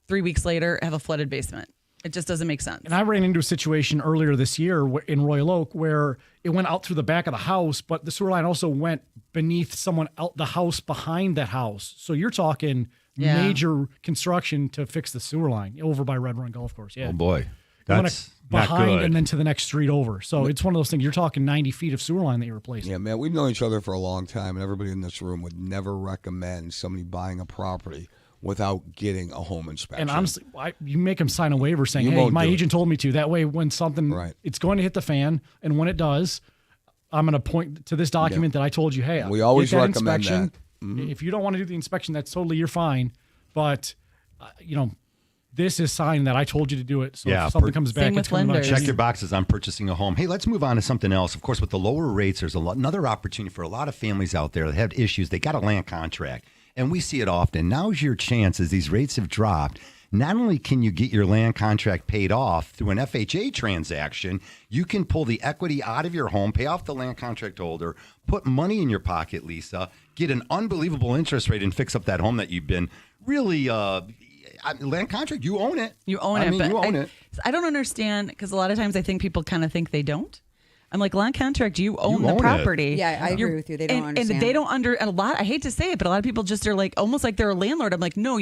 3 weeks later, have a flooded basement. It just doesn't make sense. And I ran into a situation earlier this year in Royal Oak where it went out through the back of the house, but the sewer line also went beneath someone out the house behind that house. So you're talking major construction to fix the sewer line over by Red Run Golf Course. Yeah. Oh, boy. It went That's not behind good. and then to the next street over. So it's one of those things. You're talking 90 feet of sewer line that you're replacing. Yeah, man, we've known each other for a long time, and everybody in this room would never recommend somebody buying a property without getting a home inspection. And honestly, you make them sign a waiver saying, You hey, won't my do it. agent told me to. That way, when something, it's going to hit the fan, and when it does, I'm going to point to this document that I told you, hey, We always get that recommend inspection. that. Mm-hmm. If you don't want to do the inspection, that's totally, you're fine. But, this is sign that I told you to do it. So if something comes back, Same it's with coming back. lenders. Check your boxes on purchasing a home. Hey, let's move on to something else. Of course, with the lower rates, there's another opportunity for a lot of families out there that have issues. They got a land contract, and we see it often. Now's your chance as these rates have dropped. Not only can you get your land contract paid off through an FHA transaction, you can pull the equity out of your home, pay off the land contract holder, put money in your pocket, Lisa, get an unbelievable interest rate, and fix up that home that you've been really land contract. You own it. You own it. I mean, but you own it. I don't understand, because a lot of times I think people kind of think they don't. I'm like, land contract, you own You the own it. property. Yeah, I agree with you. They don't understand. And they don't and a lot, I hate to say it, but a lot of people just are like, almost like they're a landlord. I'm like, no,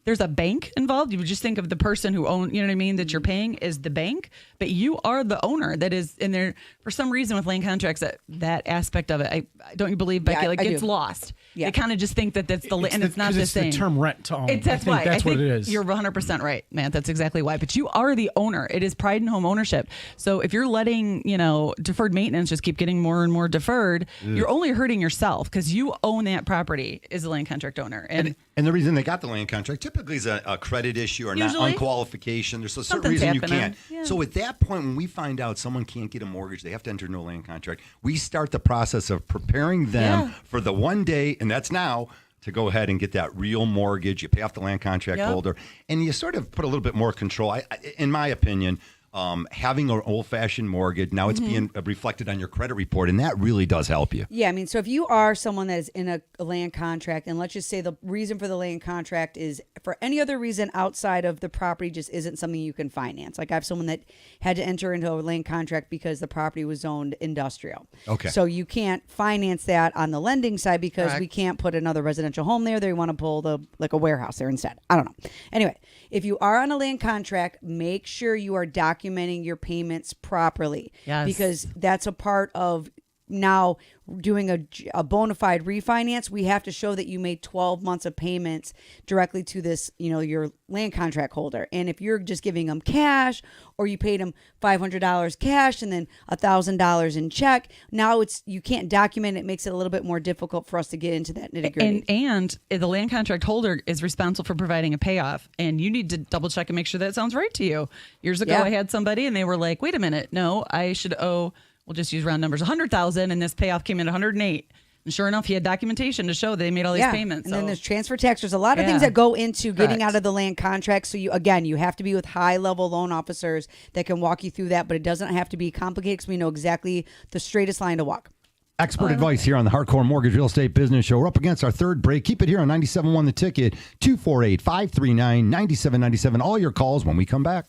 there's a bank involved. You would just think of the person who owns, you know what I mean, that you're paying is the bank, but you are the owner that is in there. For some reason with land contracts, that aspect of it, don't you believe, Becky, I gets do. lost. Yeah. They kind of just think that that's and it's not the same. It's the term rent to own. That's I why. think that's what it is. You're 100% right, man. That's exactly why. But you are the owner. It is pride in home ownership. So if you're letting, deferred maintenance just keep getting more and more deferred, you're only hurting yourself because you own that property as a land contract owner. And the reason they got the land contract typically is a credit issue or not Usually. unqualification. There's a certain Something's reason you happening. can't. Yeah. So at that point, when we find out someone can't get a mortgage, they have to enter into a land contract. We start the process of preparing them Yeah. for the one day, and that's now, to go ahead and get that real mortgage. You pay off the land contract Yep. holder, and you sort of put a little bit more control. In my opinion, having an old-fashioned mortgage, now it's being reflected on your credit report, and that really does help you. Yeah, I mean, so if you are someone that is in a land contract, and let's just say the reason for the land contract is for any other reason outside of the property just isn't something you can finance. Like I have someone that had to enter into a land contract because the property was zoned industrial. Okay. So you can't finance that on the lending side because we Correct. can't put another residential home there. They want to pull a warehouse there instead. I don't know. Anyway, if you are on a land contract, make sure you are documenting your payments properly. Yes. Because that's a part of now doing a bona fide refinance. We have to show that you made 12 months of payments directly to this, your land contract holder. And if you're just giving them cash, or you paid them $500 cash and then $1,000 in check, now you can't document it. It makes it a little bit more difficult for us to get into that nitty gritty. And the land contract holder is responsible for providing a payoff, and you need to double check and make sure that sounds right to you. Years ago, Yeah. I had somebody, and they were like, "Wait a minute, no, I should owe." We'll just use round numbers, 100,000, and this payoff came in at 108. And sure enough, he had documentation to show that they made all these payments. And then So- there's transfer tax. There's a lot of things Yeah. that go into getting Correct. out of the land contract. So you have to be with high level loan officers that can walk you through that, but it doesn't have to be complicated because we know exactly the straightest line to walk. Expert advice here on the Hardcore Mortgage Real Estate Business Show. We're up against our third break. Keep it here on 97.1 The Ticket, 248-539-9797. All your calls when we come back.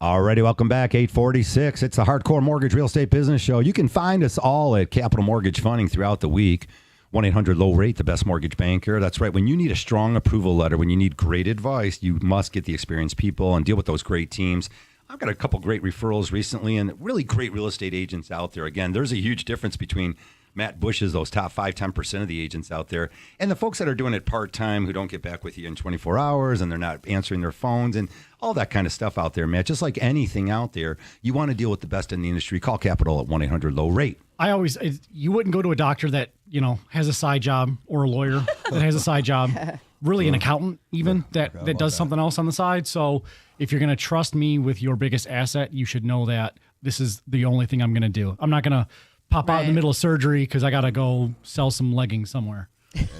Alrighty, welcome back. 846. It's the Hardcore Mortgage Real Estate Business Show. You can find us all at Capital Mortgage Funding throughout the week. 1-800-LOW-RATE, the best mortgage banker. That's right. When you need a strong approval letter, when you need great advice, you must get the experienced people and deal with those great teams. I've got a couple great referrals recently and really great real estate agents out there. Again, there's a huge difference between Matt Bush's, those top 5-10% of the agents out there, and the folks that are doing it part-time who don't get back with you in 24 hours and they're not answering their phones and all that kind of stuff out there, Matt. Just like anything out there, you want to deal with the best in the industry. Call Capital at 1-800-LOW-RATE. You wouldn't go to a doctor that, has a side job, or a lawyer that has a side job, really an accountant even that does something else on the side. So if you're going to trust me with your biggest asset, you should know that this is the only thing I'm going to do. I'm not going to pop out in the middle of surgery because I got to go sell some leggings somewhere.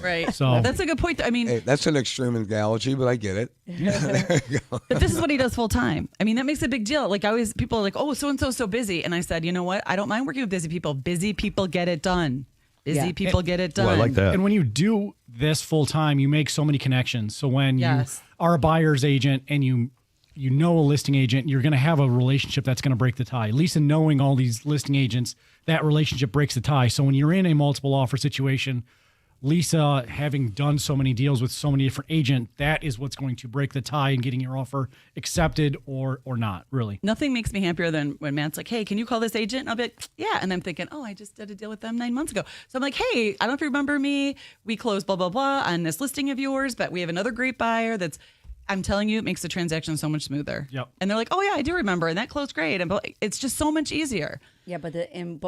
Right. So that's a good point. I mean, Hey, that's an extreme analogy, but I get it. There you go. but this is what he does full time. I mean, that makes a big deal. Like people are like, oh, so-and-so so busy. And I said, you know what? I don't mind working with busy people. Busy people get it done. Busy people get it done. Well, I like that. And when you do this full time, you make so many connections. So when Yes. you are a buyer's agent and you know a listing agent, you're going to have a relationship that's going to break the tie. Lisa knowing all these listing agents, that relationship breaks the tie. So when you're in a multiple offer situation, Lisa having done so many deals with so many different agents, that is what's going to break the tie in getting your offer accepted or not, really. Nothing makes me happier than when Matt's like, hey, can you call this agent? And I'll be like, yeah. And I'm thinking, oh, I just did a deal with them 9 months ago. So I'm like, hey, I don't know if you remember me. We closed blah, blah, blah on this listing of yours, but we have another great buyer that's, I'm telling you, it makes the transaction so much smoother. Yep. And they're like, oh, yeah, I do remember. And that closed great. And it's just so much easier. Yeah, but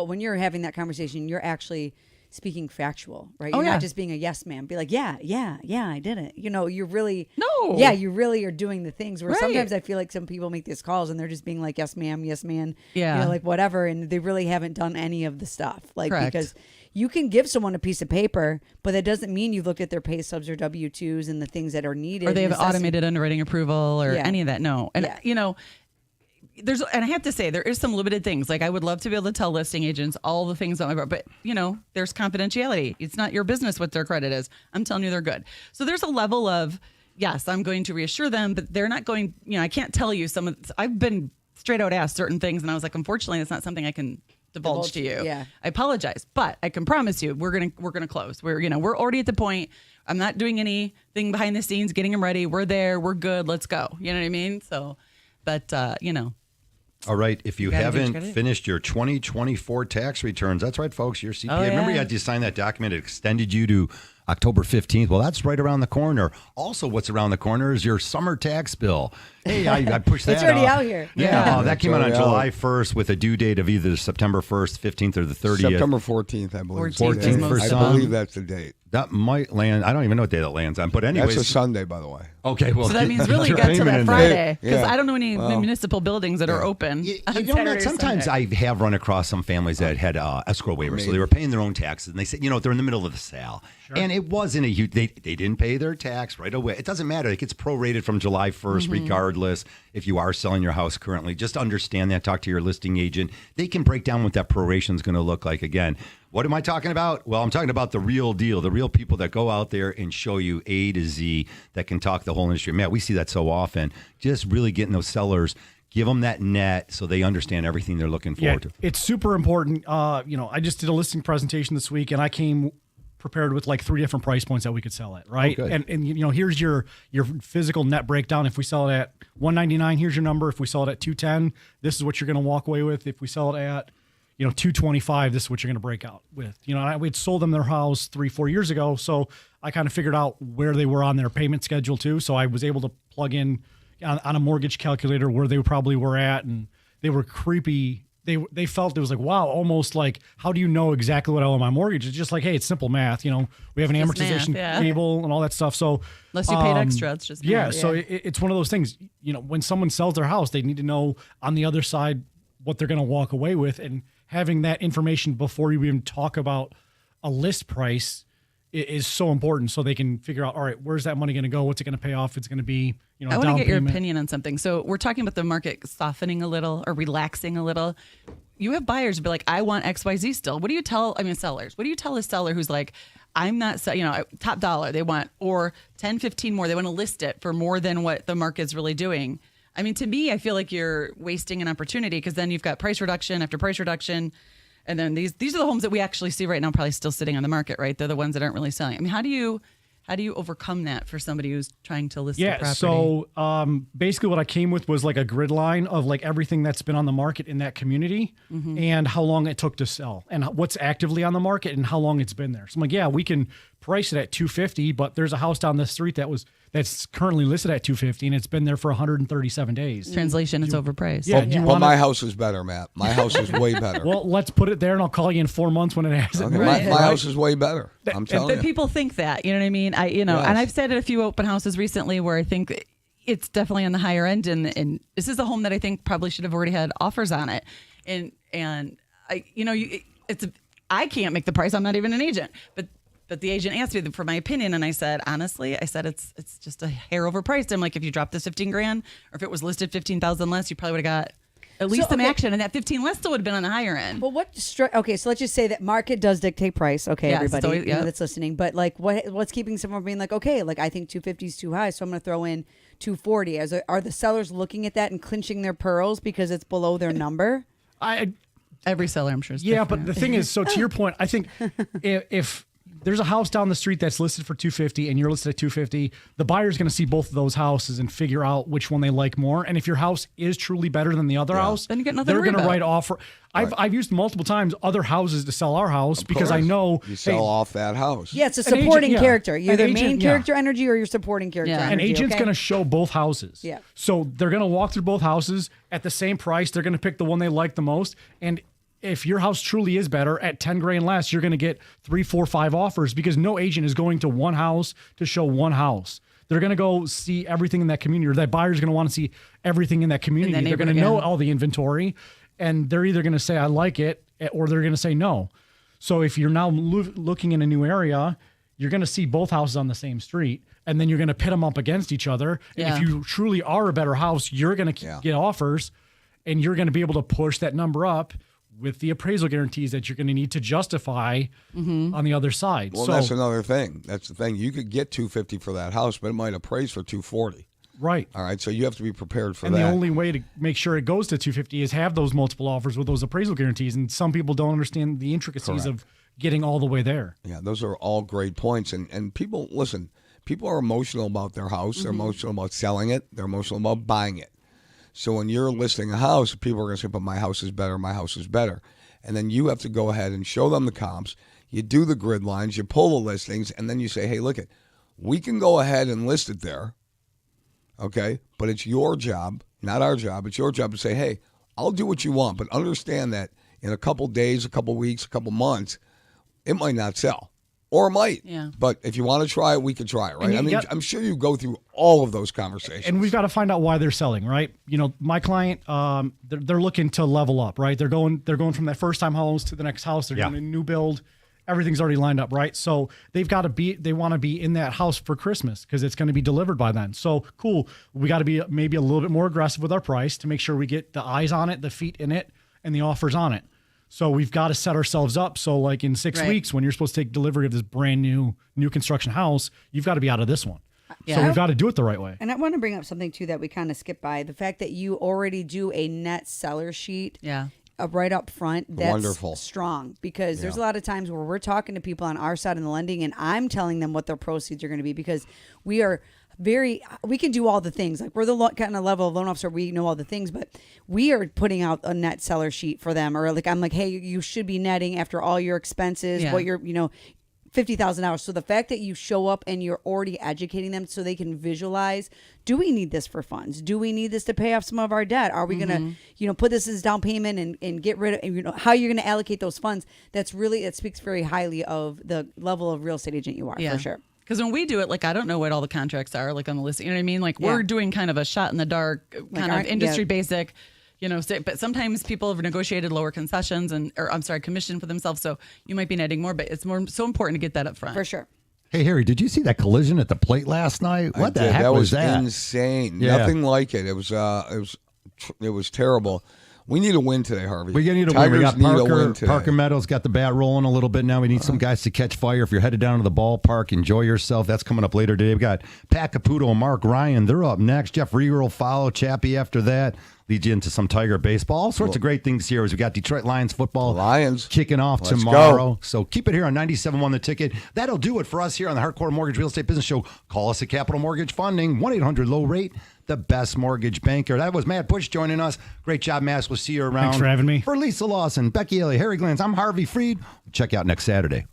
when you're having that conversation, you're actually speaking factual, right? Oh, You're yeah. not just being a yes man. Be like, yeah, I did it. You're really No. Yeah, you really are doing the things where Right. sometimes I feel like some people make these calls and they're just being like, yes, ma'am, yes, man. Yeah. Like whatever, and they really haven't done any of the stuff. Like Correct. because you can give someone a piece of paper, but that doesn't mean you've looked at their pay stubs or W-2s and the things that are needed. Or they have necessity. automated underwriting approval or Yeah. any of that. No. And, Yeah. and I have to say, there is some limited things. Like I would love to be able to tell listing agents all the things about my but there's confidentiality. It's not your business what their credit is. I'm telling you they're good. So there's a level of, yes, I'm going to reassure them, but they're not going, I can't tell you I've been straight out asked certain things and I was like, unfortunately, it's not something I can divulge to you. Yeah. I apologize, but I can promise you we're going to close. We're already at the point. I'm not doing anything behind the scenes, getting them ready. We're there. We're good. Let's go. You know what I mean? So, but All right, if you gotta do what you haven't gotta do. finished your 2024 tax returns, that's right, folks, your CPA. Oh, yeah. Remember you had to sign that document. It extended you to October 15th. Well, that's right around the corner. Also, what's around the corner is your summer tax bill. Hey, I pushed that It's already off. out here. Yeah, that It's came out on already out. July 1st with a due date of either September 1st, 15th, or the 30th. September 14th, I believe. 14th is most I some. believe that's the date. That might land. I don't even know what day that lands on. But anyways. That's a Sunday, by the way. Okay, well. so that means really your got to payment that in there. Friday because Yeah. I don't know any municipal buildings that are open. You on know, Saturday Matt, or sometimes Sunday. I have run across some families that had escrow waivers, so they were paying their own taxes, and they said, they're in the middle of the sale, and it wasn't a huge. They didn't pay their tax right away. It doesn't matter; it gets prorated from July 1st, regardless. If you are selling your house currently, just understand that. Talk to your listing agent; they can break down what that proration is going to look like. Again, what am I talking about? Well, I'm talking about the real deal, the real people that go out there and show you A to Z that can talk the whole industry. Matt, we see that so often. Just really getting those sellers. Give them that net so they understand everything they're looking forward to. It's super important. I just did a listing presentation this week, and I came prepared with like 3 different price points that we could sell at, right? Okay. And here's your physical net breakdown. If we sell it at $199, here's your number. If we sell it at $210, this is what you're going to walk away with. If we sell it at $225, this is what you're going to break out with. We'd sold them their house 3-4 years ago, so I kind of figured out where they were on their payment schedule too. So I was able to plug in on a mortgage calculator where they probably were at, and they were creepy. They felt it was like, wow, almost like, how do you know exactly what I owe on my mortgage? It's just like, hey, it's simple math. We have an Just amortization math, yeah. table and all that stuff. So Unless you paid extra, it's just yeah. math. So it's one of those things. When someone sells their house, they need to know on the other side what they're going to walk away with, and having that information before you even talk about a list price is so important, so they can figure out, all right, where's that money going to go? What's it going to pay off? It's going to be, I down want to get your payment. opinion on something. So we're talking about the market softening a little or relaxing a little. You have buyers who be like, I want XYZ still. What do you tell, sellers, what do you tell a seller who's like, I'm not, top dollar they want, or 10, 15 more, they want to list it for more than what the market's really doing. I mean, to me, I feel like you're wasting an opportunity because then you've got price reduction after price reduction. And then these are the homes that we actually see right now, probably still sitting on the market, right? They're the ones that aren't really selling. I mean, how do you overcome that for somebody who's trying to list their property? So basically what I came with was like a grid line of like everything that's been on the market in that community and how long it took to sell and what's actively on the market and how long it's been there. So I'm like, yeah, we can price it at $250, but there's a house down the street that's currently listed at $250 and it's been there for 137 days. Translation, it's overpriced. Yeah, But my house is better, Matt. My house is way better. Well, let's put it there and I'll call you in 4 months when it hasn't. Okay, my house is way better. I'm telling But you. people think that, you know what I mean? And I've said at a few open houses recently where I think it's definitely on the higher end, and this is a home that I think probably should have already had offers on it, and I can't make the price. I'm not even an agent, but the agent asked me for my opinion, and I said honestly, it's just a hair overpriced. I'm like, if you dropped this 15 grand, or if it was listed 15,000 less, you probably would have got at least some action, and that 15 less still would have been on the higher end. But okay, so let's just say that market does dictate price. Okay, Yes, everybody so, that's listening. But like, what's keeping someone from being like, okay, like I think 250 is too high, so I'm going to throw in 240. Are the sellers looking at that and clinching their pearls because it's below their number? Every seller, I'm sure, is Yeah, different. but the thing is, so to your point, I think if there's a house down the street that's listed for 250 and you're listed at 250, the buyer's going to see both of those houses and figure out which one they like more. And if your house is truly better than the other house, then you get nothing they're to worry going to about. write offer. I've used multiple times other houses to sell our house because I know you sell off that house. Yeah, it's a An agent, supporting yeah. character. You're An the agent, main yeah. character energy or you're supporting character Yeah. energy. an agent's okay? going to show both houses. Yeah. So they're going to walk through both houses at the same price. They're going to pick the one they like the most. And if your house truly is better at 10 grand less, you're going to get 3, 4, 5 offers because no agent is going to one house to show one house. They're going to go see everything in that community, or that buyer's going to want to see everything in that community. They're going to know all the inventory, and they're either going to say, I like it, or they're going to say no. So if you're now looking in a new area, you're going to see both houses on the same street, and then you're going to pit them up against each other. Yeah. And if you truly are a better house, you're going to get offers, and you're going to be able to push that number up with the appraisal guarantees that you're going to need to justify on the other side. Well, so, that's another thing. That's the thing. You could get 250 for that house, but it might appraise for 240. right. All right, so you have to be prepared for And that. the only way to make sure it goes to 250 is have those multiple offers with those appraisal guarantees. And some people don't understand the intricacies of getting all the way there. Yeah, those are all great points. And people, listen, people are emotional about their house. They're emotional about selling it. They're emotional about buying it. So when you're listing a house, people are going to say, but my house is better, my house is better. And then you have to go ahead and show them the comps. You do the grid lines, you pull the listings, and then you say, hey, look it, we can go ahead and list it there, okay? But it's your job, not our job. It's your job to say, hey, I'll do what you want, but understand that in a couple days, a couple weeks, a couple months, it might not sell. Or it might. Yeah. But if you want to try it, we could try it, right? And I mean, I'm sure you go through all of those conversations. And we've got to find out why they're selling, right? You know, my client, they're looking to level up, right? They're going from that first time house to the next house. They're doing a new build. Everything's already lined up, right? So they want to be in that house for Christmas because it's going to be delivered by then. So cool. We got to be maybe a little bit more aggressive with our price to make sure we get the eyes on it, the feet in it, and the offers on it. So we've got to set ourselves up. So like in 6 weeks, when you're supposed to take delivery of this brand new construction house, you've got to be out of this one. Yeah. So we've got to do it the right way. And I want to bring up something too that we kind of skipped by. The fact that you already do a net seller sheet. Yeah. Right up front, that's Wonderful. strong because there's a lot of times where we're talking to people on our side in the lending and I'm telling them what their proceeds are going to be because we can do all the things. Like we're the kind of level of loan officer, we know all the things, but we are putting out a net seller sheet for them. Or like, I'm like, hey, you should be netting after all your expenses, what you're, $50,000. So the fact that you show up and you're already educating them so they can visualize, do we need this for funds? Do we need this to pay off some of our debt? Are we going to, put this as down payment and get rid of, how you're going to allocate those funds? It speaks very highly of the level of real estate agent you are for sure. Because when we do it, like, I don't know what all the contracts are, like on the list. You know what I mean? Like we're doing kind of a shot in the dark, kind of industry basic, but sometimes people have negotiated lower concessions commission for themselves. So you might be netting more, but it's so important to get that up front. For sure. Hey, Harry, did you see that collision at the plate last night? What the heck that was that? Insane. Yeah. Nothing like it. It was terrible. We need a win today, Harvey. We need a win. Tigers We got need a win Parker. today. Parker Meadows got the bat rolling a little bit now. We need some guys to catch fire. If you're headed down to the ballpark, enjoy yourself. That's coming up later today. We got Pat Caputo and Mark Ryan. They're up next. Jeff Rieger will follow. Chappie after that. Leads you into some Tiger baseball. All sorts of great things here as we got Detroit Lions football kicking off Let's tomorrow. go. So keep it here on 97.1 The Ticket. That'll do it for us here on the Hardcore Mortgage Real Estate Business Show. Call us at Capital Mortgage Funding, 1-800-LOW-RATE, the best mortgage banker. That was Matt Bush joining us. Great job, Matt. We'll see you around. Thanks for having me. For Lisa Lawson, Becky Haley, Harry Glantz, I'm Harvey Freed. Check out next Saturday.